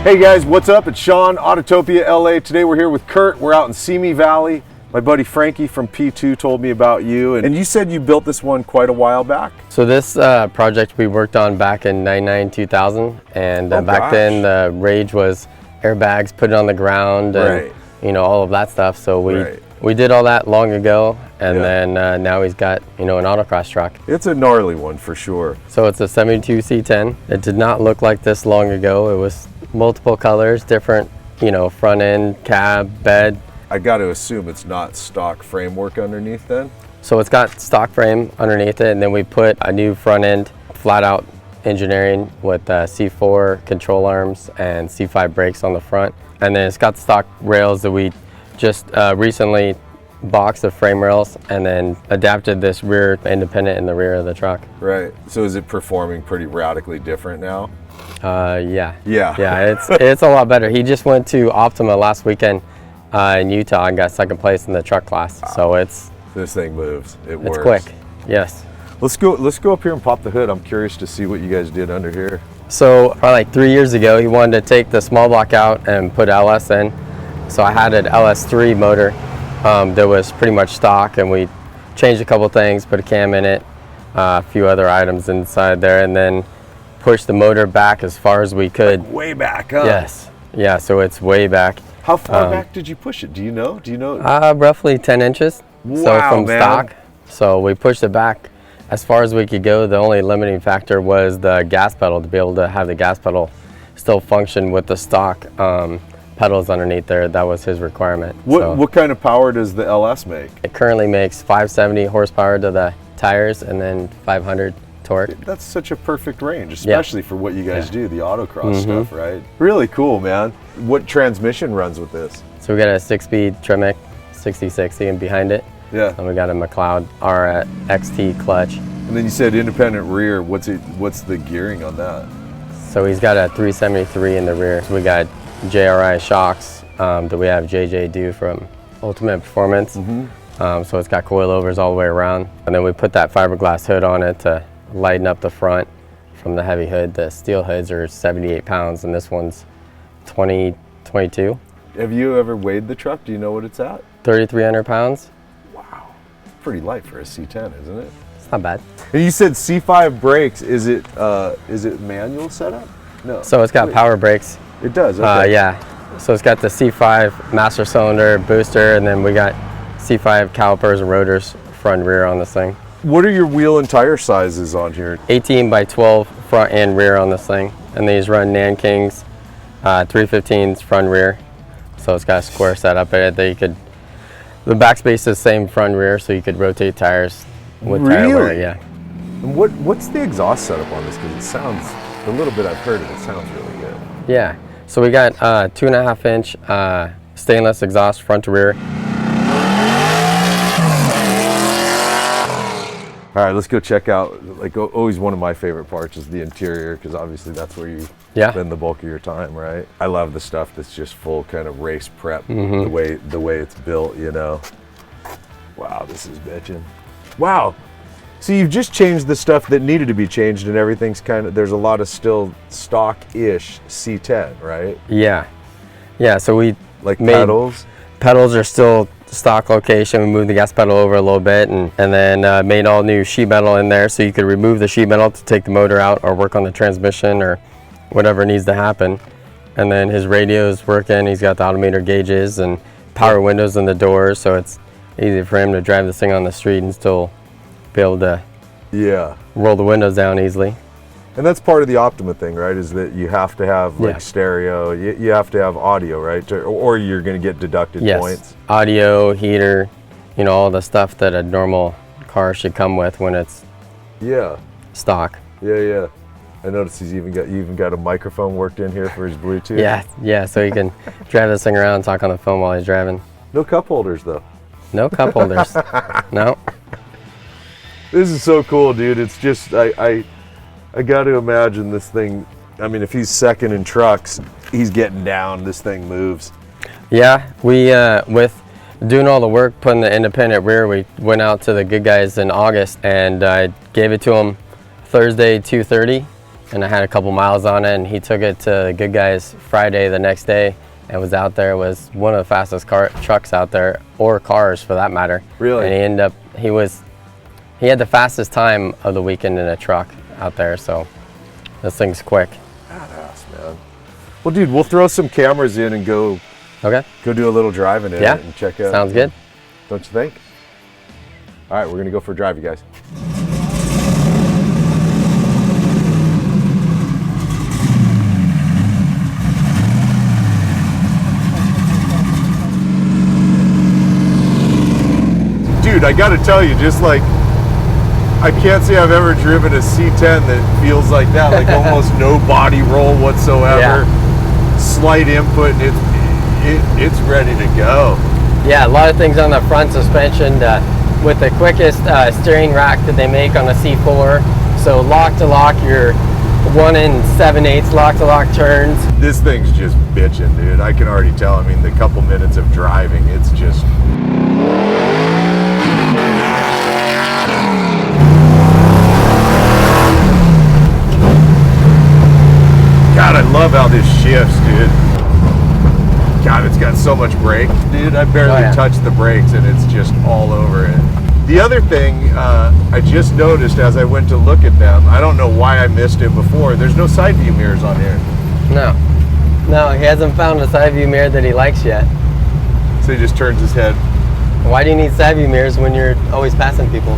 Hey guys, what's up? It's Sean, Autotopia LA. Today we're here with Kurt. We're out in Simi Valley. My buddy Frankie from P2 told me about you, and you said you built this one quite a while back. So this project we worked on back in 99, 2000, and back then the rage was airbags, put it on the ground, and you know, all of that stuff. So we did all that long ago, and then now he's got, you know, an autocross truck. It's a gnarly one for sure. So it's a 72 C10. It did not look like this long ago. It was multiple colors, different, you know, front end, cab, bed. I got to assume it's not stock framework underneath then? So it's got stock frame underneath it, and then we put a new front end, flat out engineering with C4 control arms and C5 brakes on the front. And then it's got stock rails that we just recently boxed the frame rails and then adapted this rear independent in the rear of the truck. Right. So is it performing pretty radically different now? Yeah, it's it's a lot better. He just went to Optima last weekend in Utah and got second place in the truck class. So this thing moves. It's works. Quick. Yes. Let's go up here and pop the hood. I'm curious to see what you guys did under here. So probably like 3 years ago, he wanted to take the small block out and put LS in. So I had an LS3 motor that was pretty much stock, and we changed a couple things, put a cam in it, a few other items inside there, and then pushed the motor back as far as we could. Like way back, huh? Yes. Yeah, so it's way back. How far back did you push it? Do you know? Roughly 10 inches. Wow, so from man. stock. So we pushed it back as far as we could go. The only limiting factor was the gas pedal, to be able to have the gas pedal still function with the stock pedals underneath there. That was his requirement. What kind of power does the LS make? It currently makes 570 horsepower to the tires and then 500 torque. That's such a perfect range, especially for what you guys do, the autocross stuff, right? Really cool, man. What transmission runs with this? So we got a 6-speed Tremec 6060 and behind it. Yeah. And we got a McLeod RXT clutch. And then you said independent rear. What's the gearing on that? So he's got a 373 in the rear. So we got JRI shocks that we have JJ do from Ultimate Performance. So it's got coilovers all the way around. And then we put that fiberglass hood on it to lighten up the front from the heavy hood. The steel hoods are 78 pounds and this one's 22. Have you ever weighed the truck? Do you know what it's at? 3,300 pounds. Wow. It's pretty light for a C10, isn't it? It's not bad. And you said C5 brakes. Is it manual setup? No. So it's got power brakes. It does, okay. Yeah. So it's got the C5 master cylinder booster, and then we got C5 calipers and rotors front and rear on this thing. What are your wheel and tire sizes on here? 18 by 12 front and rear on this thing. And these run Nankings 315s front and rear. So it's got a square setup in it that you could, the backspace is the same front and rear, so you could rotate tires with tire wear, yeah. And what's the exhaust setup on this? Because it sounds, the little bit I've heard of it sounds really good. Yeah, so we got 2.5 inch stainless exhaust front to rear. All right, let's go check out, like always one of my favorite parts is the interior, because obviously that's where you spend the bulk of your time, right? I love the stuff that's just full kind of race prep, the way it's built, you know. Wow, this is bitchin'. Wow, so you've just changed the stuff that needed to be changed and everything's kind of, there's a lot of still stock-ish C10, right? Yeah, so we like pedals are still stock location. We moved the gas pedal over a little bit and then made all new sheet metal in there, so you could remove the sheet metal to take the motor out or work on the transmission or whatever needs to happen. And then his radio's working. He's got the odometer gauges and power windows in the doors, so it's easy for him to drive this thing on the street and still be able to roll the windows down easily. And that's part of the Optima thing, right? Is that you have to have like stereo, you have to have audio, right? Or you're going to get deducted points. Audio, heater, you know, all the stuff that a normal car should come with when it's stock. Yeah. I noticed you even got a microphone worked in here for his Bluetooth. Yeah, so he can drive this thing around and talk on the phone while he's driving. No cup holders though. No cup holders. No. This is so cool, dude. It's just I got to imagine this thing. I mean, if he's second in trucks, he's getting down. This thing moves. Yeah, we with doing all the work, putting the independent rear, we went out to the good guys in August and I gave it to them Thursday 2:30, and I had a couple miles on it, and he took it to the good guys Friday the next day and was out there. It was one of the fastest trucks out there, or cars for that matter. Really? And he ended up, he had the fastest time of the weekend in a truck out there, so this thing's quick. Badass, man. Well, dude, we'll throw some cameras in and go do a little driving in it and check out. Sounds good. Don't you think? All right, we're gonna go for a drive, you guys. Dude, I gotta tell you, just like, I can't say I've ever driven a C10 that feels like that, like almost no body roll whatsoever, slight input, and it's ready to go. Yeah, a lot of things on the front suspension with the quickest steering rack that they make on a C4. So lock to lock, you're 1 7/8 lock to lock turns. This thing's just bitching, dude. I can already tell. I mean, the couple minutes of driving, it's just. God, I love how this shifts, dude. God, it's got so much brake. Dude, I barely touched the brakes and it's just all over it. The other thing I just noticed as I went to look at them, I don't know why I missed it before, there's no side view mirrors on here. No, he hasn't found a side view mirror that he likes yet. So he just turns his head. Why do you need side view mirrors when you're always passing people?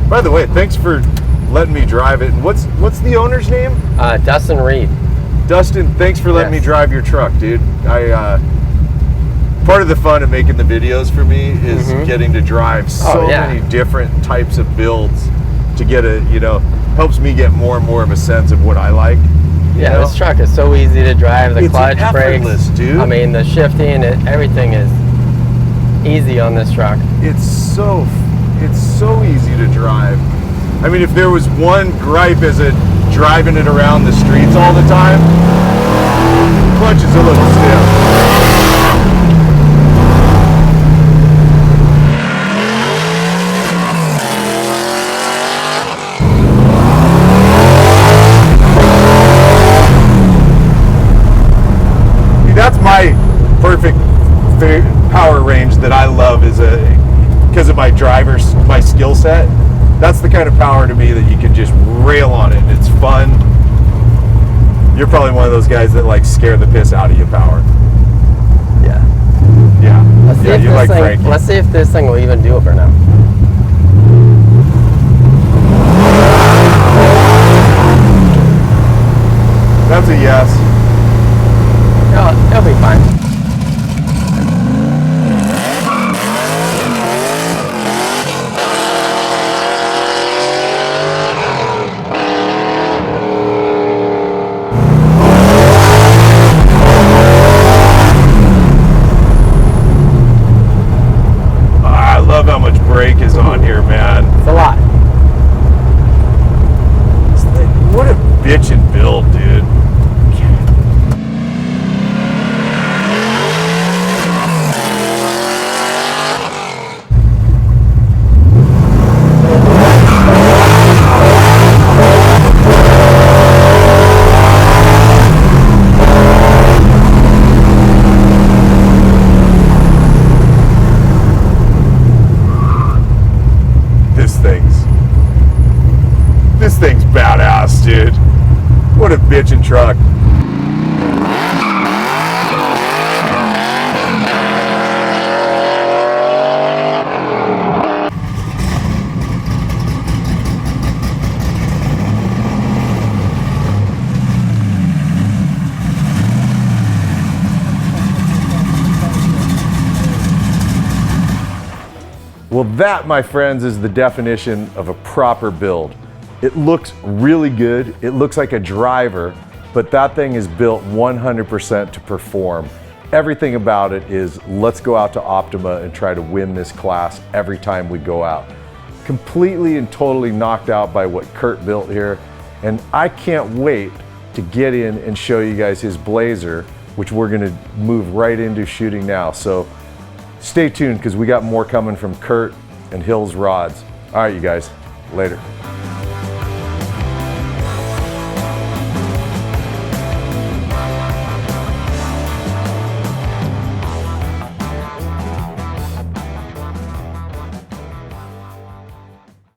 By the way, thanks for letting me drive it. What's the owner's name? Dustin Reed. Dustin, thanks for letting me drive your truck, dude. Part of the fun of making the videos for me is getting to drive so many different types of builds to get helps me get more and more of a sense of what I like. Yeah, this truck is so easy to drive. The clutch, brakes, dude. I mean, the shifting, everything is easy on this truck. It's so easy to drive. I mean, if there was one gripe as a driving it around the streets all the time, clutch is a little stiff. See, that's my perfect power range that I love because of my skill set. That's the kind of power to me that you can just rail on it. It's fun. You're probably one of those guys that like scare the piss out of you power. Yeah. Let's see if this thing will even do it for now. That's a yes. It'll be fine. Brake is on here, man. It's a lot. What a bitchin' build, dude. This thing's badass, dude. What a bitchin' truck. that, my friends, is the definition of a proper build. It looks really good. It looks like a driver, but that thing is built 100% to perform. Everything about it is, let's go out to Optima and try to win this class every time we go out. Completely and totally knocked out by what Kurt built here. And I can't wait to get in and show you guys his Blazer, which we're gonna move right into shooting now. So stay tuned, because we got more coming from Kurt and Hill's Rods. All right, you guys, later.